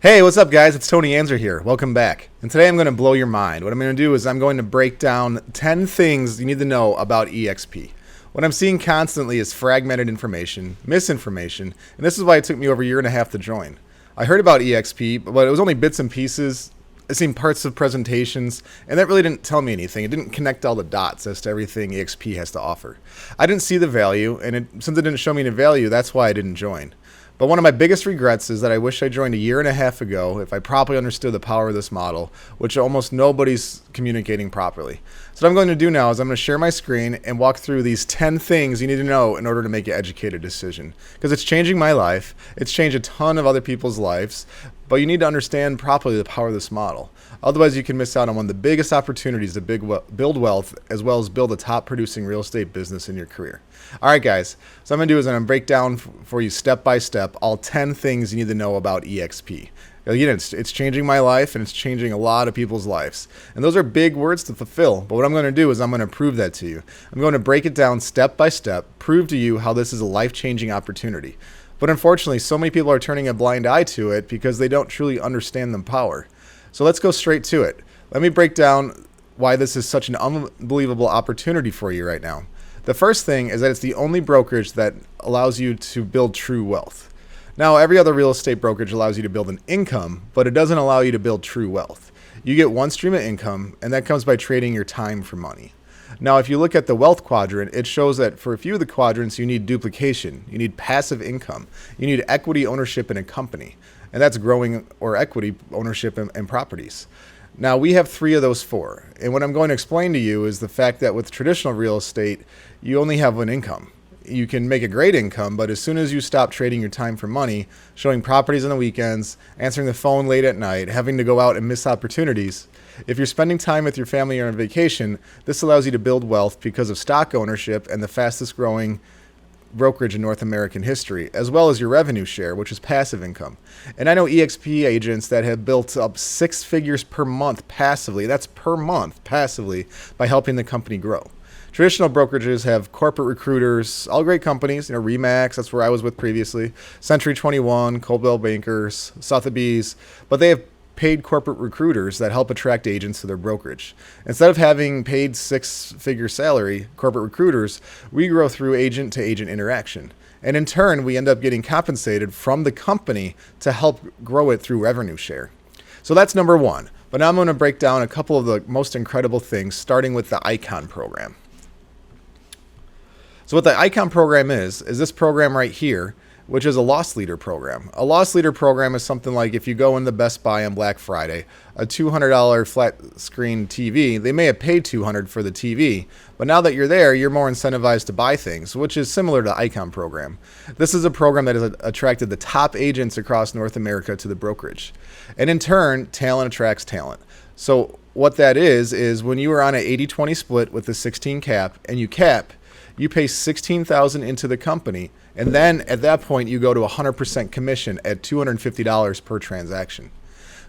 Hey, what's up guys? It's Tony Anczer here. Welcome back. And today I'm going to blow your mind. What I'm going to do is I'm going to break down 10 things you need to know about EXP. What I'm seeing constantly is fragmented information, misinformation, and this is why it took me over a year and a half to join. I heard about EXP, but it was only bits and pieces. I've seen parts of presentations, and that really didn't tell me anything. It didn't connect all the dots as to everything EXP has to offer. I didn't see the value, and since it didn't show me the value, that's why I didn't join. But one of my biggest regrets is that I wish I joined a year and a half ago if I properly understood the power of this model, which almost nobody's communicating properly. So what I'm going to do now is I'm going to share my screen and walk through these 10 things you need to know in order to make an educated decision. Because it's changing my life, it's changed a ton of other people's lives, but you need to understand properly the power of this model. Otherwise, you can miss out on one of the biggest opportunities to build wealth as well as build a top producing real estate business in your career. All right, guys. So what I'm going to do is I'm going to break down for you step by step all 10 things you need to know about EXP. Again, it's changing my life and it's changing a lot of people's lives. And those are big words to fulfill. But what I'm going to do is I'm going to prove that to you. I'm going to break it down step by step, prove to you how this is a life-changing opportunity. But unfortunately, so many people are turning a blind eye to it because they don't truly understand the power. So let's go straight to it. Let me break down why this is such an unbelievable opportunity for you right now. The first thing is that it's the only brokerage that allows you to build true wealth. Now, every other real estate brokerage allows you to build an income, but it doesn't allow you to build true wealth. You get one stream of income, and that comes by trading your time for money. Now, if you look at the wealth quadrant, it shows that for a few of the quadrants, you need duplication, you need passive income, you need equity ownership in a company, and that's growing or equity ownership in properties. Now, we have 3 of those 4. And what I'm going to explain to you is the fact that with traditional real estate, you only have one income. You can make a great income, but as soon as you stop trading your time for money, showing properties on the weekends, answering the phone late at night, having to go out and miss opportunities, if you're spending time with your family or on vacation, this allows you to build wealth because of stock ownership and the fastest growing brokerage in North American history, as well as your revenue share, which is passive income. And I know EXP agents that have built up 6 figures per month passively. That's per month passively by helping the company grow. Traditional brokerages have corporate recruiters, all great companies, Remax, that's where I was with previously, Century 21, Coldwell Bankers, Sotheby's, but they have paid corporate recruiters that help attract agents to their brokerage. Instead of having paid 6-figure salary corporate recruiters, we grow through agent-to-agent interaction. And in turn, we end up getting compensated from the company to help grow it through revenue share. So that's number 1. But now I'm going to break down a couple of the most incredible things, starting with the Icon program. So what the Icon program is this program right here, which is a loss leader program. A loss leader program is something like if you go in the Best Buy on Black Friday, a $200 flat screen TV, they may have paid $200 for the TV, but now that you're there, you're more incentivized to buy things, which is similar to the Icon program. This is a program that has attracted the top agents across North America to the brokerage. And in turn, talent attracts talent. So what that is when you are on an 80-20 split with the 16 cap and you cap, you pay $16,000 into the company, and then at that point you go to 100% commission at $250 per transaction.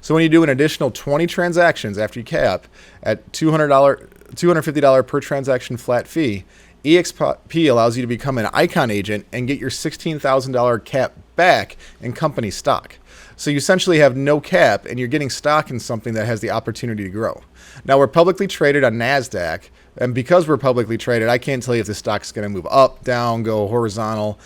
So when you do an additional 20 transactions after you cap at $250 per transaction flat fee, EXP allows you to become an Icon agent and get your $16,000 cap back in company stock. So you essentially have no cap and you're getting stock in something that has the opportunity to grow. Now, we're publicly traded on NASDAQ, and because we're publicly traded, I can't tell you if the stock's going to move up, down, go horizontal.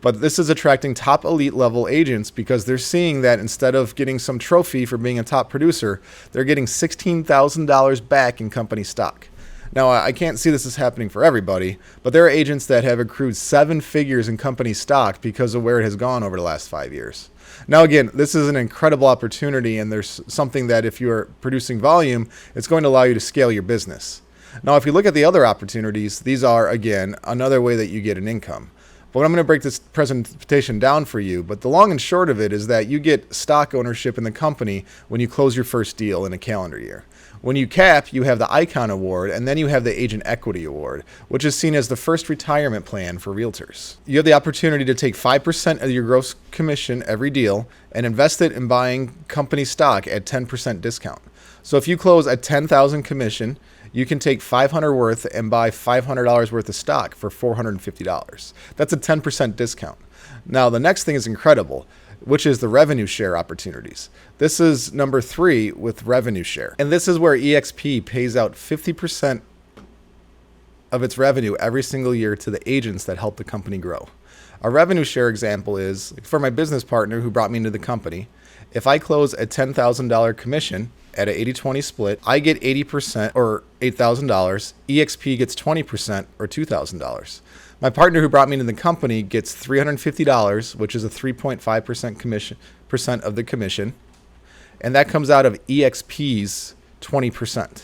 But this is attracting top elite level agents because they're seeing that instead of getting some trophy for being a top producer, they're getting $16,000 back in company stock. Now, I can't see this is happening for everybody, but there are agents that have accrued 7 figures in company stock because of where it has gone over the last 5 years. Now, again, this is an incredible opportunity, and there's something that if you're producing volume, it's going to allow you to scale your business. Now, if you look at the other opportunities, these are, again, another way that you get an income. But I'm going to break this presentation down for you, but the long and short of it is that you get stock ownership in the company when you close your first deal in a calendar year. When you cap, you have the Icon Award, and then you have the Agent Equity Award, which is seen as the first retirement plan for realtors. You have the opportunity to take 5% of your gross commission every deal and invest it in buying company stock at 10% discount. So if you close at $10,000 commission, you can take $500 worth and buy $500 worth of stock for $450. That's a 10% discount. Now, the next thing is incredible. which is the revenue share opportunities. This is number 3 with revenue share. And this is where EXP pays out 50% of its revenue every single year to the agents that help the company grow. A revenue share example is for my business partner who brought me into the company. If I close a $10,000 commission at an 80-20 split, I get 80% or $8,000. EXP gets 20% or $2,000. My partner who brought me into the company gets $350, which is a 3.5% percent of the commission, and that comes out of EXP's 20%,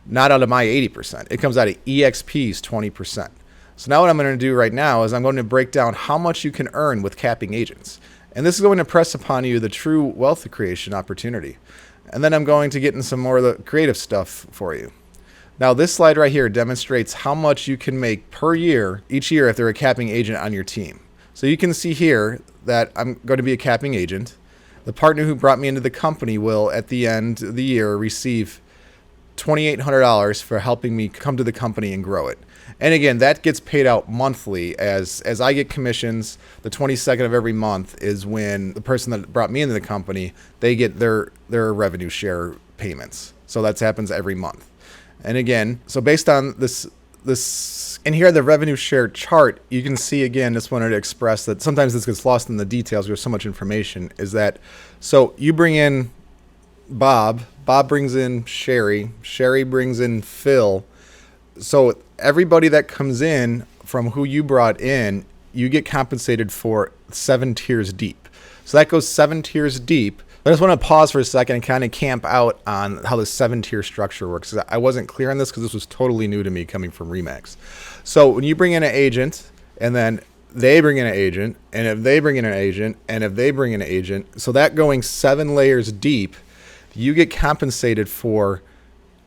not out of my 80%. It comes out of EXP's 20%. So now what I'm going to do right now is I'm going to break down how much you can earn with capping agents. And this is going to press upon you the true wealth creation opportunity. And then I'm going to get into some more of the creative stuff for you. Now, this slide right here demonstrates how much you can make per year, each year, if they're a capping agent on your team. So you can see here that I'm going to be a capping agent. The partner who brought me into the company will, at the end of the year, receive $2,800 for helping me come to the company and grow it. And again, that gets paid out monthly as I get commissions. The 22nd of every month is when the person that brought me into the company, they get their revenue share payments. So that happens every month. And again, so based on this, and here the revenue share chart, you can see again, just wanted to express that sometimes this gets lost in the details. There's so much information, is that, so you bring in Bob brings in Sherry brings in Phil. So everybody that comes in from who you brought in, you get compensated for 7 tiers deep. So that goes 7 tiers deep. I just want to pause for a second and kind of camp out on how the 7-tier structure works. I wasn't clear on this because this was totally new to me coming from Remax. So when you bring in an agent, and then they bring in an agent, and if they bring in an agent, and if they bring in an agent, so that going 7 layers deep, you get compensated for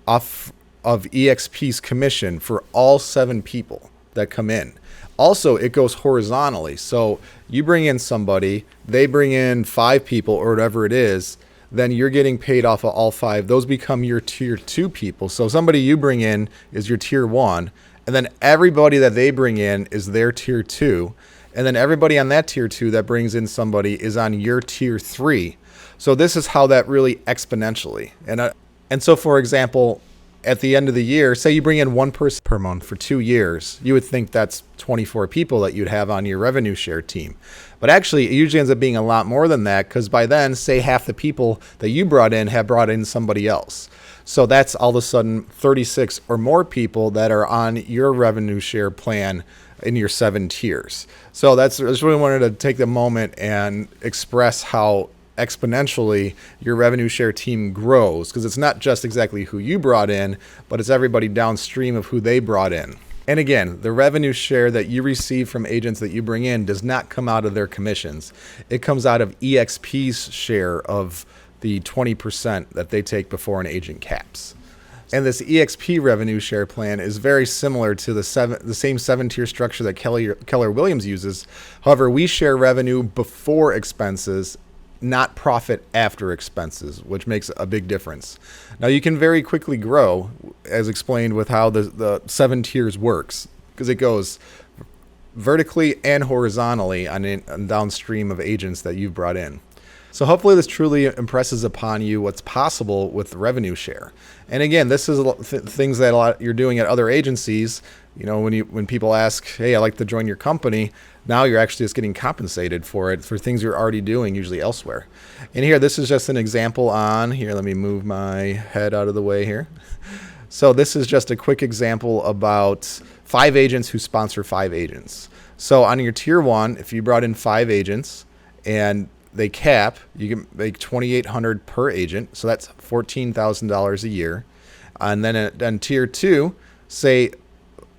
off of EXP's commission for all 7 people that come in. Also, it goes horizontally. So you bring in somebody, they bring in 5 people or whatever it is, then you're getting paid off of all 5. Those become your tier 2 people. So somebody you bring in is your tier 1, and then everybody that they bring in is their tier 2. And then everybody on that tier 2 that brings in somebody is on your tier 3. So this is how that really exponentially. And so, for example, at the end of the year, say you bring in 1 person per month for 2 years, you would think that's 24 people that you'd have on your revenue share team. But actually, it usually ends up being a lot more than that, because by then, say half the people that you brought in have brought in somebody else. So that's all of a sudden 36 or more people that are on your revenue share plan in your 7 tiers. So I just really wanted to take the moment and express how exponentially your revenue share team grows, because it's not just exactly who you brought in, but it's everybody downstream of who they brought in. And again, the revenue share that you receive from agents that you bring in does not come out of their commissions. It comes out of EXP's share of the 20% that they take before an agent caps. And this EXP revenue share plan is very similar to the same 7-tier structure that Keller Williams uses. However, we share revenue before expenses, not profit after expenses, which makes a big difference. Now, you can very quickly grow, as explained with how the 7 tiers works, because it goes vertically and horizontally on downstream of agents that you've brought in. So hopefully this truly impresses upon you what's possible with revenue share. And again, this is things that you're doing at other agencies. You know, when people ask, hey, I'd like to join your company, now you're actually just getting compensated for it for things you're already doing, usually elsewhere. And here, this is just an example on here. Let me move my head out of the way here. So this is just a quick example about 5 agents who sponsor 5 agents. So on your tier 1, if you brought in 5 agents and they cap, you can make $2,800 per agent. So that's $14,000 a year. And then tier 2, say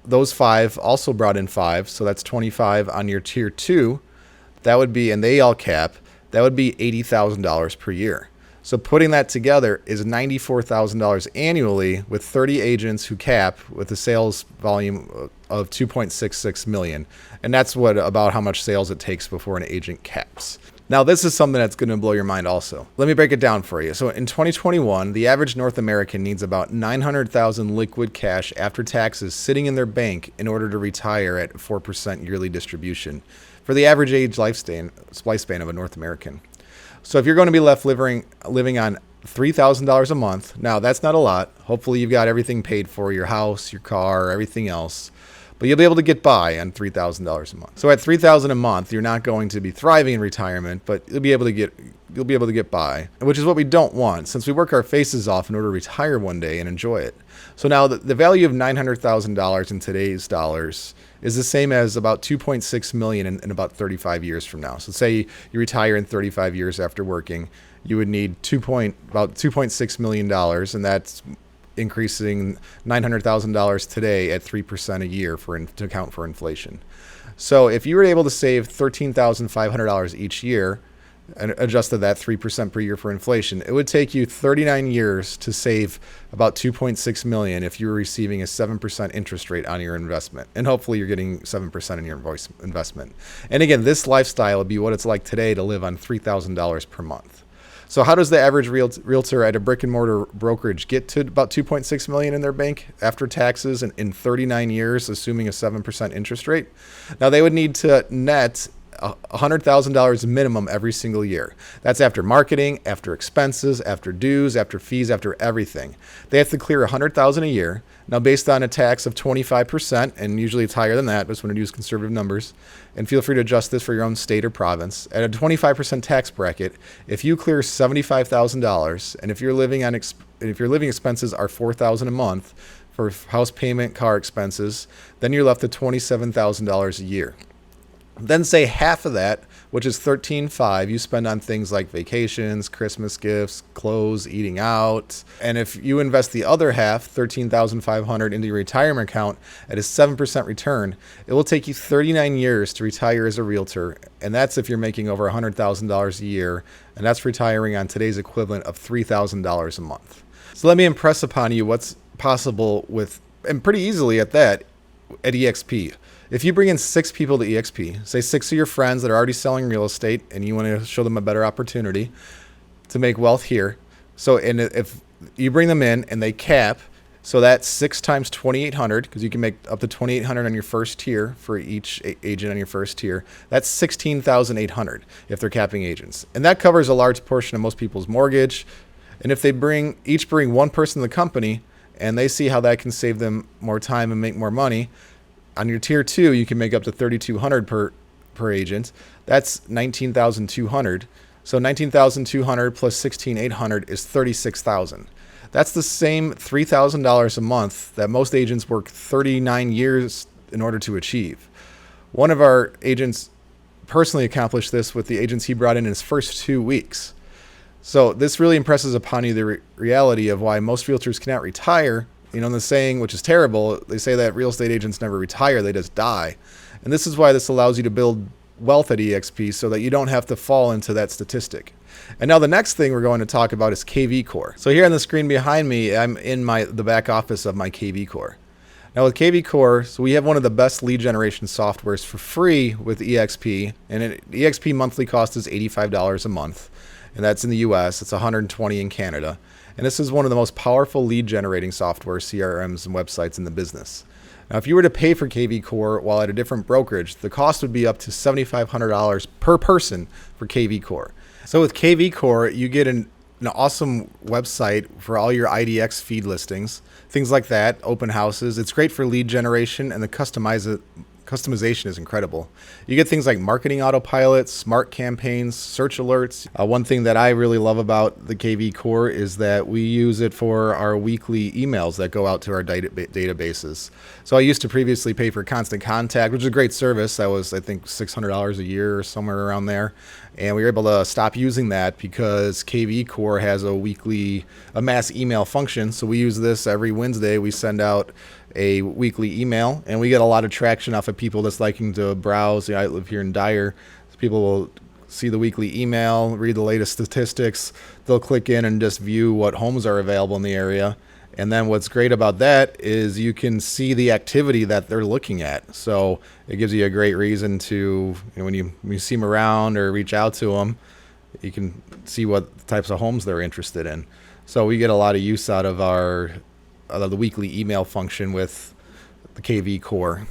those 5 also brought in 5. So that's 25 on your tier 2. That would be, and they all cap, that would be $80,000 per year. So putting that together is $94,000 annually with 30 agents who cap with a sales volume of 2.66 million. And that's about how much sales it takes before an agent caps. Now, this is something that's going to blow your mind also. Let me break it down for you. So in 2021, the average North American needs about 900,000 liquid cash after taxes sitting in their bank in order to retire at 4% yearly distribution, for the average age lifespan of a North American. So if you're going to be left living on $3,000 a month, now that's not a lot. Hopefully you've got everything paid for, your house, your car, everything else. But you'll be able to get by on $3,000 a month. So at $3,000 a month, you're not going to be thriving in retirement, but you'll be able to get by, which is what we don't want, since we work our faces off in order to retire one day and enjoy it. So now the value of $900,000 in today's dollars is the same as about $2.6 million in about 35 years from now. So say you retire in 35 years after working, you would need about $2.6 million, and that's increasing $900,000 today at 3% a year to account for inflation. So if you were able to save $13,500 each year and adjusted that 3% per year for inflation, it would take you 39 years to save about $2.6 million if you were receiving a 7% interest rate on your investment. And hopefully you're getting 7% in your investment. And again, this lifestyle would be what it's like today to live on $3,000 per month. So how does the average realtor at a brick and mortar brokerage get to about $2.6 million in their bank after taxes and in 39 years, assuming a 7% interest rate? Now they would need to net $100,000 minimum every single year. That's after marketing, after expenses, after dues, after fees, after everything. They have to clear $100,000 a year. Now, based on a tax of 25%, and usually it's higher than that, but just want to use conservative numbers, and feel free to adjust this for your own state or province. At a 25% tax bracket, if you clear $75,000, and if your living expenses are $4,000 a month for house payment, car expenses, then you're left with $27,000 a year. Then say half of that, which is $13,500, you spend on things like vacations, Christmas gifts, clothes, eating out. And if you invest the other half, $13,500, into your retirement account at a 7% return, it will take you 39 years to retire as a realtor. And that's if you're making over $100,000 a year. And that's retiring on today's equivalent of $3,000 a month. So let me impress upon you what's possible and pretty easily at that, at EXP. If you bring in 6 people to EXP, say 6 of your friends that are already selling real estate and you want to show them a better opportunity to make wealth here. So, and if you bring them in and they cap, so that's 6 times 2,800, because you can make up to 2,800 on your first tier for each agent on your first tier. That's 16,800 if they're capping agents. And that covers a large portion of most people's mortgage. And if they each bring one person to the company and they see how that can save them more time and make more money, on your tier 2, you can make up to $3,200 per agent. That's $19,200. So $19,200 plus $16,800 is $36,000. That's the same $3,000 a month that most agents work 39 years in order to achieve. One of our agents personally accomplished this with the agents he brought in his first 2 weeks. So this really impresses upon you the reality of why most realtors cannot retire. You know, the saying, which is terrible, they say that real estate agents never retire, they just die. And this is why this allows you to build wealth at EXP so that you don't have to fall into that statistic. And now the next thing we're going to talk about is kvCore. So here on the screen behind me, I'm in the back office of my kvCore. Now with kvCore, so we have one of the best lead generation softwares for free with EXP, and EXP monthly cost is $85 a month. And that's in the US, it's $120 in Canada. And this is one of the most powerful lead generating software CRMs and websites in the business. Now, if you were to pay for kvCore while at a different brokerage, the cost would be up to $7,500 per person for kvCore. So with kvCore, you get an awesome website for all your IDX feed listings, things like that, open houses. It's great for lead generation, and the customization is incredible. You get things like marketing autopilot, smart campaigns, search alerts. One thing that I really love about the kvCore is that we use it for our weekly emails that go out to our databases. So I used to previously pay for Constant Contact, which is a great service. That was, I think, $600 a year or somewhere around there. And we were able to stop using that because kvCore has a mass email function. So we use this every Wednesday. We send out a weekly email, and we get a lot of traction off of people that's liking to browse. I live here in Dyer. So people will see the weekly email, read the latest statistics. They'll click in and just view what homes are available in the area. And then what's great about that is you can see the activity that they're looking at. So it gives you a great reason to, when you see them around or reach out to them, you can see what types of homes they're interested in. So we get a lot of use out of the weekly email function with the kvCore.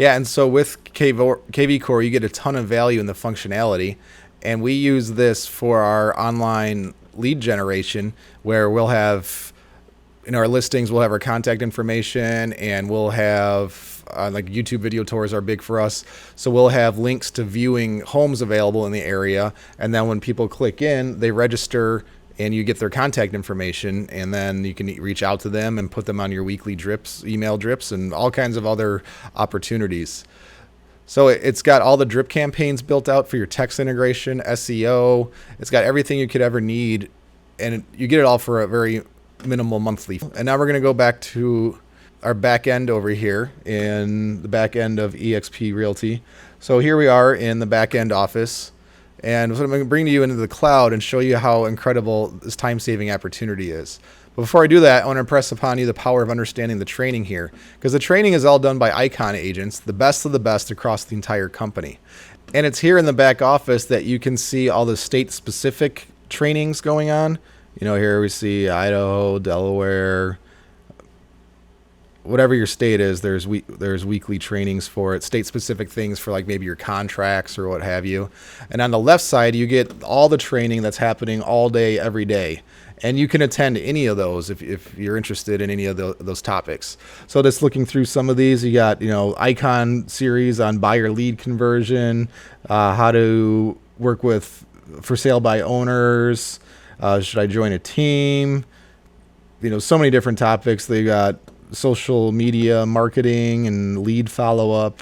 Yeah, and so with kvCore, you get a ton of value in the functionality, and we use this for our online lead generation, where we'll have in our listings, we'll have our contact information, and we'll have like YouTube video tours are big for us. So we'll have links to viewing homes available in the area. And then when people click in, they register and you get their contact information, and then you can reach out to them and put them on your weekly drips, email drips, and all kinds of other opportunities. So it's got all the drip campaigns built out for your text integration, SEO. It's got everything you could ever need, and you get it all for a very minimal monthly. And now we're going to go back to our back end over here in the back end of eXp Realty. So here we are in the back end office, and so I'm going to bring you into the cloud and show you how incredible this time-saving opportunity is. But before I do that, I want to impress upon you the power of understanding the training here, because the training is all done by Icon agents, the best of the best across the entire company. And it's here in the back office that you can see all the state-specific trainings going on. You know, here we see Idaho, Delaware, whatever your state is, there's weekly trainings for it, state-specific things for like maybe your contracts or what have you. And on the left side, you get all the training that's happening all day, every day. And you can attend any of those if you're interested in any of those topics. So just looking through some of these, you got, Icon series on buyer lead conversion, how to work with for sale by owners, should I join a team? So many different topics. They got social media marketing and lead follow-up.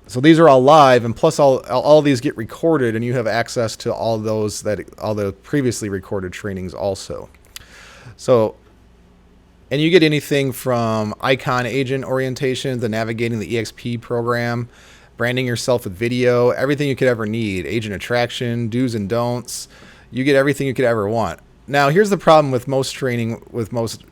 So these are all live, and plus all these get recorded, and you have access to all the previously recorded trainings also. So, and you get anything from Icon agent orientation to navigating the EXP program, branding yourself with video, everything you could ever need, agent attraction, do's and don'ts. You get everything you could ever want. Now, here's the problem with most training with most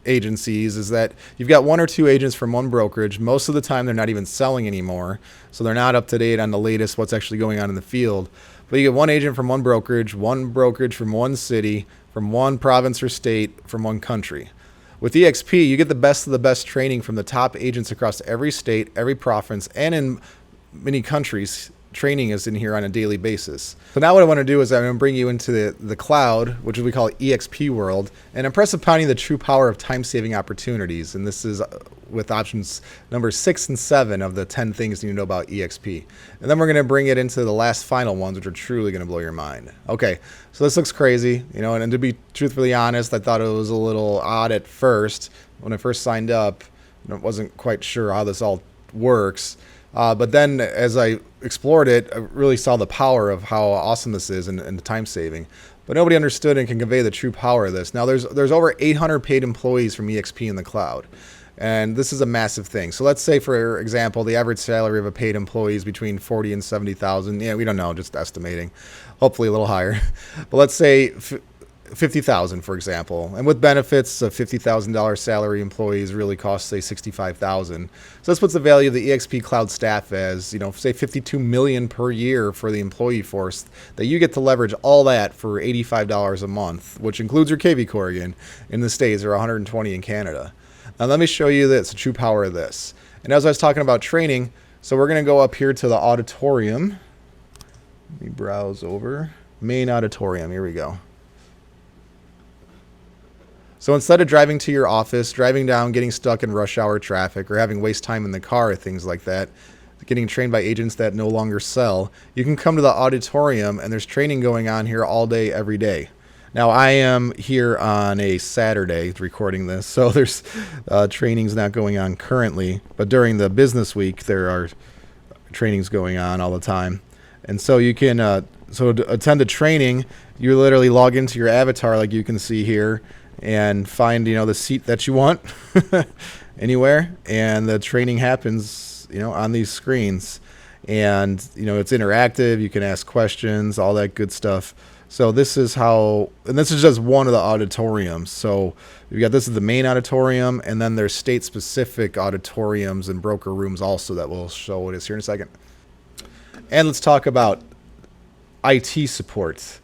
agencies is that you've got one or two agents from one brokerage. Most of the time, they're not even selling anymore, so they're not up to date on the latest what's actually going on in the field. But you get one agent from one brokerage from one city, from one province or state, from one country. With EXP, you get the best of the best training from the top agents across every state, every province, and in many countries. Training is in here on a daily basis. So now what I want to do is I'm going to bring you into the cloud, which we call EXP world, and impress upon you the true power of time-saving opportunities. And this is with options number 6 and 7 of the 10 things you know about EXP. And then we're going to bring it into the last final ones, which are truly going to blow your mind. Okay, so this looks crazy, and to be truthfully honest, I thought it was a little odd at first. When I first signed up, I wasn't quite sure how this all works. But then as I explored it, I really saw the power of how awesome this is and the time saving. But nobody understood and can convey the true power of this. Now there's over 800 paid employees from EXP in the cloud. And this is a massive thing. So let's say, for example, the average salary of a paid employee is between 40 and 70,000. Yeah, we don't know, just estimating. Hopefully a little higher. But let's say 50,000, for example, and with benefits, a $50,000 salary employees really cost, say, $65,000. So this puts the value of the EXP Cloud staff as, say, $52 million per year for the employee force. That you get to leverage all that for $85 a month, which includes your kvCore again in the States, or $120 in Canada. Now let me show you the true power of this. And as I was talking about training, so we're going to go up here to the auditorium. Let me browse over main auditorium. Here we go. So instead of driving to your office, driving down, getting stuck in rush hour traffic, or having waste time in the car, or things like that, getting trained by agents that no longer sell, you can come to the auditorium, and there's training going on here all day, every day. Now, I am here on a Saturday recording this, so there's trainings not going on currently, but during the business week, there are trainings going on all the time. And so you can, so to attend a training, you literally log into your avatar like you can see here, and find the seat that you want anywhere, and the training happens on these screens, and it's interactive. You can ask questions, all that good stuff. So this is how, and this is just one of the auditoriums. So you got, this is the main auditorium, and then there's state specific auditoriums and broker rooms also that we'll show what is here in a second. And let's talk about IT support.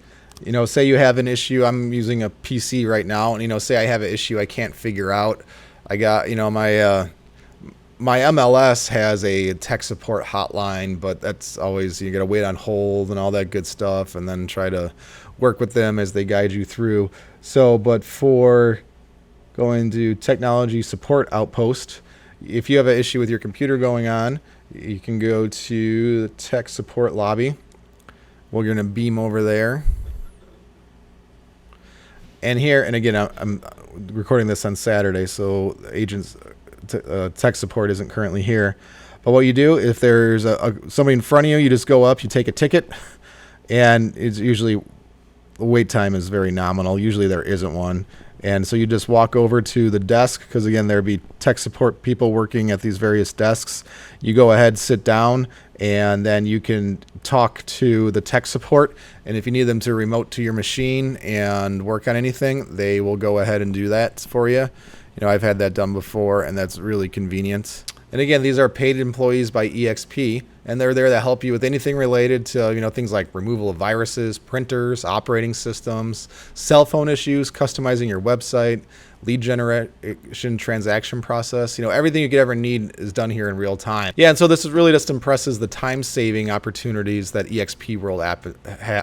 Say you have an issue. I'm using a PC right now, and say I have an issue I can't figure out. I got my My MLS has a tech support hotline, but that's always, you got to wait on hold and all that good stuff, and then try to work with them as they guide you through. So, but for going to technology support outpost, if you have an issue with your computer going on, you can go to the tech support lobby. We're going to beam over there. And here, and again, I'm recording this on Saturday, so agents tech support isn't currently here. But what you do, if there's somebody in front of you, you just go up, you take a ticket, and it's usually, the wait time is very nominal. Usually there isn't one. And so you just walk over to the desk, because again, there'd be tech support people working at these various desks. You go ahead, sit down, and then you can talk to the tech support. And if you need them to remote to your machine and work on anything, they will go ahead and do that for you. You know, I've had that done before, and that's really convenient. And again, these are paid employees by EXP, and they're there to help you with anything related to, you know, things like removal of viruses, printers, operating systems, cell phone issues, customizing your website, lead generation, transaction process. You know, everything you could ever need is done here in real time. Yeah, and so this really just impresses the time-saving opportunities that eXp World app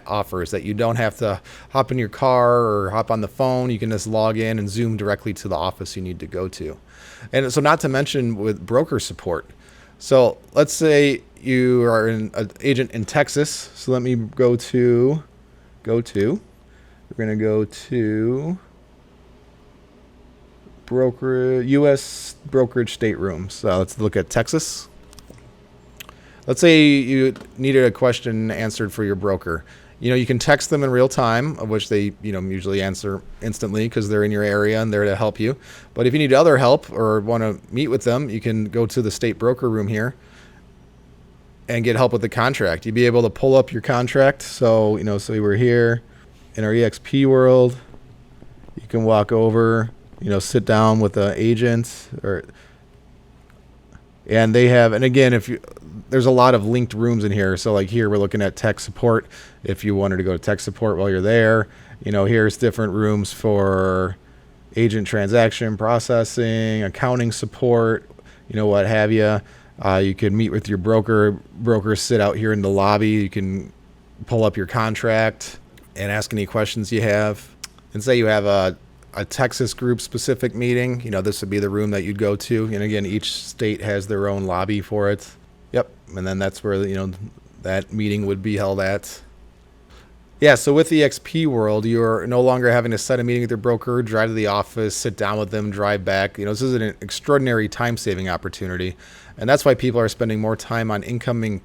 offers, that you don't have to hop in your car or hop on the phone. You can just log in and zoom directly to the office you need to go to. And so not to mention with broker support. So let's say you are an agent in Texas. So let me go to, we're going to go to U.S. brokerage staterooms. So let's look at Texas. Let's say you needed a question answered for your broker. You know, you can text them in real time, of which they, you know, usually answer instantly because they're in your area and they're to help you. But if you need other help or want to meet with them, you can go to the state broker room here and get help with the contract. You'd be able to pull up your contract. So, you know, so we're here in our eXp world. You can walk over, you know, sit down with the agent, and they have, and again, there's a lot of linked rooms in here. So like here, we're looking at tech support. If you wanted to go to tech support while you're there, you know, here's different rooms for agent transaction processing, accounting support, you know, what have you. You can meet with your broker. Brokers sit out here in the lobby. You can pull up your contract and ask any questions you have. And say you have a Texas group specific meeting, you know, this would be the room that you'd go to. And again, each state has their own lobby for it. Yep. And then that's where, you know, that meeting would be held at. Yeah. So with the eXp World, you're no longer having to set a meeting with your broker, drive to the office, sit down with them, drive back. You know, this is an extraordinary time saving opportunity. And that's why people are spending more time on income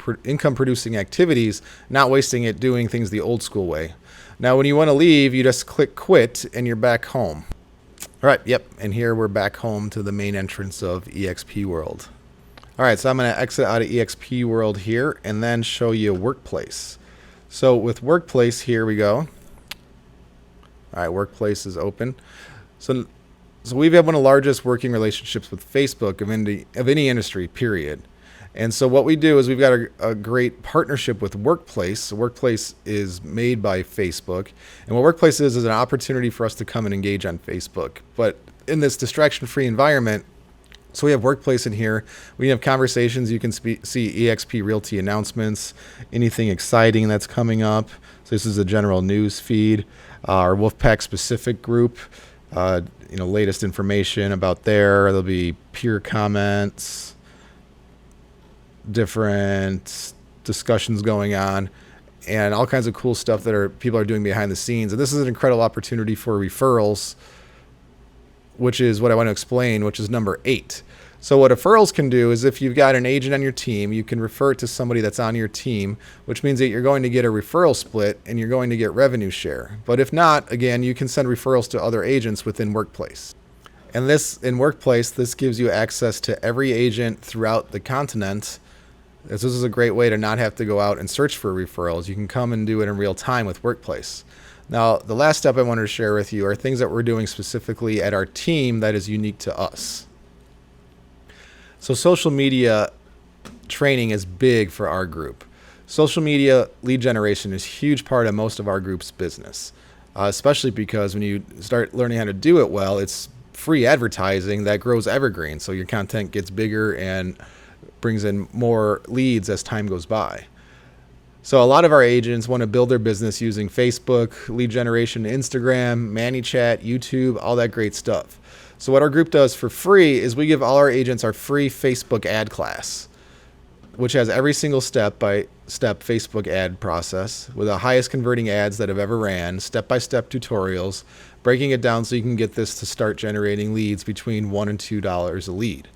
producing activities, not wasting it doing things the old school way. Now, when you want to leave, you just click quit and you're back home. All right. Yep. And here we're back home to the main entrance of eXp World. All right. So I'm going to exit out of eXp World here and then show you Workplace. So with Workplace, here we go. All right. Workplace is open. So we've had one of the largest working relationships with Facebook of any industry, period. And so what we do is we've got a great partnership with Workplace. Workplace is made by Facebook. And what Workplace is an opportunity for us to come and engage on Facebook. But in this distraction-free environment, so we have Workplace in here. We have conversations. You can see eXp Realty announcements, anything exciting that's coming up. So this is a general news feed. Our Wolfpack specific group, you know, latest information about there. There'll be peer comments, different discussions going on, and all kinds of cool stuff that people are doing behind the scenes. And this is an incredible opportunity for referrals, which is what I want to explain, which is number 8. So what referrals can do is if you've got an agent on your team, you can refer it to somebody that's on your team, which means that you're going to get a referral split and you're going to get revenue share. But if not, again, you can send referrals to other agents within Workplace. And this, in Workplace, this gives you access to every agent throughout the continent. This is a great way to not have to go out and search for referrals. You can come and do it in real time with Workplace. Now, the last step I wanted to share with you are things that we're doing specifically at our team that is unique to us. So social media training is big for our group. Social media lead generation is a huge part of most of our group's business, especially because when you start learning how to do it well, it's free advertising that grows evergreen. So your content gets bigger and brings in more leads as time goes by. So a lot of our agents want to build their business using Facebook, lead generation, Instagram, ManyChat, YouTube, all that great stuff. So what our group does for free is we give all our agents our free Facebook ad class, which has every single step-by-step Facebook ad process with the highest converting ads that have ever ran, step-by-step tutorials, breaking it down so you can get this to start generating leads between $1 and $2 a lead.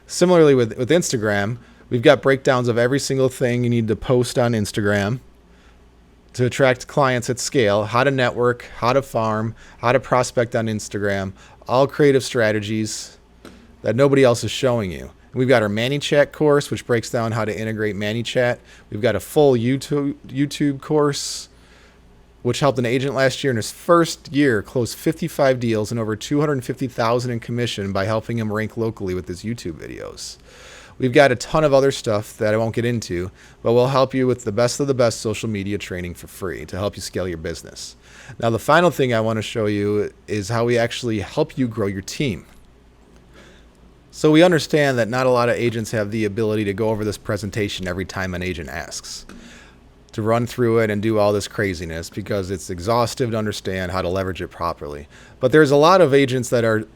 Similarly with Instagram, we've got breakdowns of every single thing you need to post on Instagram to attract clients at scale, how to network, how to farm, how to prospect on Instagram, all creative strategies that nobody else is showing you. We've got our ManyChat course, which breaks down how to integrate ManyChat. We've got a full YouTube course, which helped an agent last year in his first year close 55 deals and over $250,000 in commission by helping him rank locally with his YouTube videos. We've got a ton of other stuff that I won't get into, but we'll help you with the best of the best social media training for free to help you scale your business. Now, the final thing I want to show you is how we actually help you grow your team. So we understand that not a lot of agents have the ability to go over this presentation every time an agent asks, to run through it and do all this craziness because it's exhaustive to understand how to leverage it properly. But there's a lot of agents that are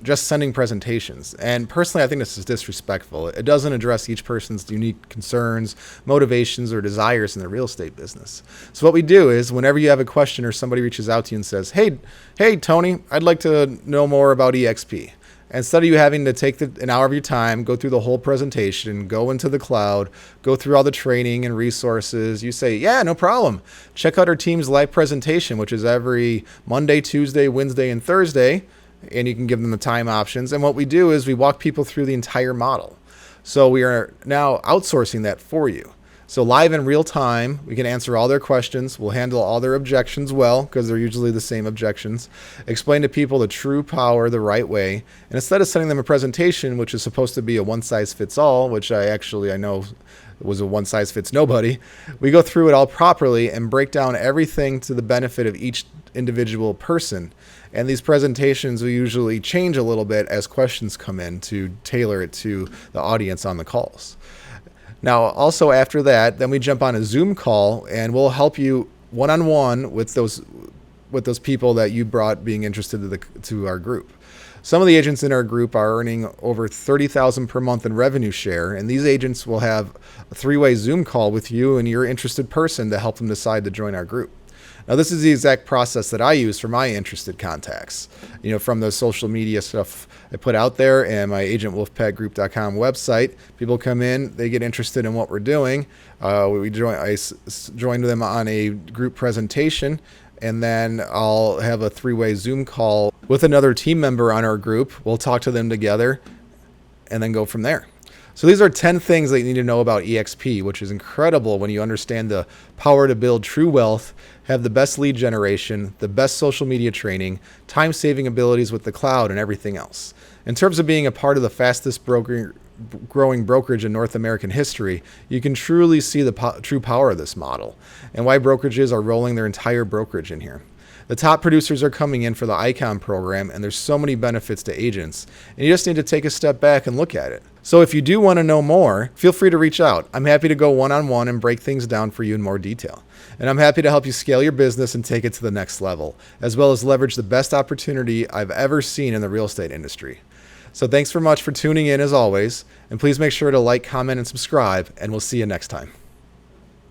just sending presentations. And personally, I think this is disrespectful. It doesn't address each person's unique concerns, motivations, or desires in the real estate business. So what we do is whenever you have a question or somebody reaches out to you and says, hey, Tony, I'd like to know more about EXP. Instead of you having to take an hour of your time, go through the whole presentation, go into the cloud, go through all the training and resources, you say, yeah, no problem. Check out our team's live presentation, which is every Monday, Tuesday, Wednesday, and Thursday, and you can give them the time options. And what we do is we walk people through the entire model. So we are now outsourcing that for you. So live in real time, we can answer all their questions. We'll handle all their objections well, because they're usually the same objections. Explain to people the true power the right way. And instead of sending them a presentation, which is supposed to be a one-size-fits-all, which I know was a one-size-fits-nobody, we go through it all properly and break down everything to the benefit of each individual person. And these presentations will usually change a little bit as questions come in to tailor it to the audience on the calls. Now, also after that, then we jump on a Zoom call and we'll help you one-on-one with those people that you brought being interested to our group. Some of the agents in our group are earning over $30,000 per month in revenue share, and these agents will have a 3-way Zoom call with you and your interested person to help them decide to join our group. Now, this is the exact process that I use for my interested contacts. From the social media stuff I put out there and my agentwolfpackgroup.com website, people come in, they get interested in what we're doing. I join them on a group presentation, and then I'll have a 3-way Zoom call with another team member on our group. We'll talk to them together and then go from there. So these are 10 things that you need to know about EXP, which is incredible when you understand the power to build true wealth, have the best lead generation, the best social media training, time-saving abilities with the cloud, and everything else. In terms of being a part of the fastest growing brokerage in North American history, you can truly see the true power of this model and why brokerages are rolling their entire brokerage in here. The top producers are coming in for the Icon program, and there's so many benefits to agents, and you just need to take a step back and look at it. So if you do want to know more, feel free to reach out. I'm happy to go one-on-one and break things down for you in more detail. And I'm happy to help you scale your business and take it to the next level, as well as leverage the best opportunity I've ever seen in the real estate industry. So thanks so much for tuning in as always, and please make sure to like, comment, and subscribe, and we'll see you next time.